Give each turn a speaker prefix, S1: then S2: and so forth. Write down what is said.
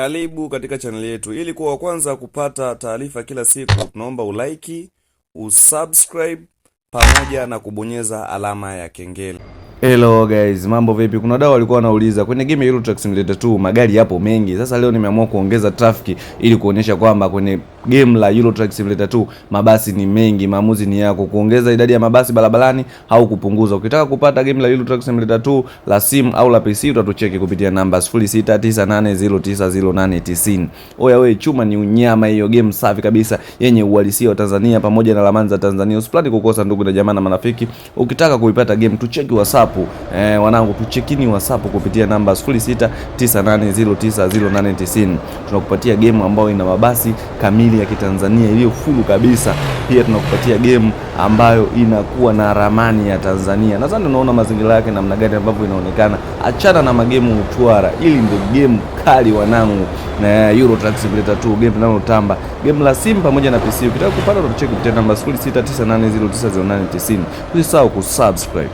S1: Karibu katika channel yetu. Ili kuwa wa kwanza kupata taarifa kila siku, tunaomba ulike, usubscribe pamoja na kubonyeza alama ya kengele.
S2: Hello guys, mambo vipi? Kuna dau walikuwa wanauliza kwenye game ya Euro Truck Simulator 2 magari yapo mengi. Sasa leo nimeamua kuongeza traffic ili kuonyesha kwamba kwenye game la Euro Truck Simulator 2 mabasi ni mengi. Maamuzi ni yako, kuongeza idadi ya mabasi barabarani au kupunguza. Ukitaka kupata game la Euro Truck Simulator 2 la sim au la PC utatucheki kupitia namba 0698090890. Oya we, chuma ni unyama, hiyo game safi kabisa yenye uhalisia wa Tanzania pamoja na ramani za Tanzania. Usipende kukosa ndugu na jamaa na marafiki. Ukitaka kuipata game tucheki WhatsApp. Wanangu, tuchekini WhatsApp kupitia namba 0698090890. Tunakupatia game ambayo ina mabasi kamili ya Kitanzania iliyo full kabisa. Pia tunakupatia game ambayo inakuwa na ramani ya Tanzania. Nadhani unaona mazingira yake namna gani ambavyo inaonekana. Achana na magemu uchwara, ili ndio game kali wanangu, na Euro Truck Simulator 2 game linalotamba, game la sim pamoja na PC. Ukitaka kupata tucheki kupitia namba 0698090890. Usisahau kusubscribe.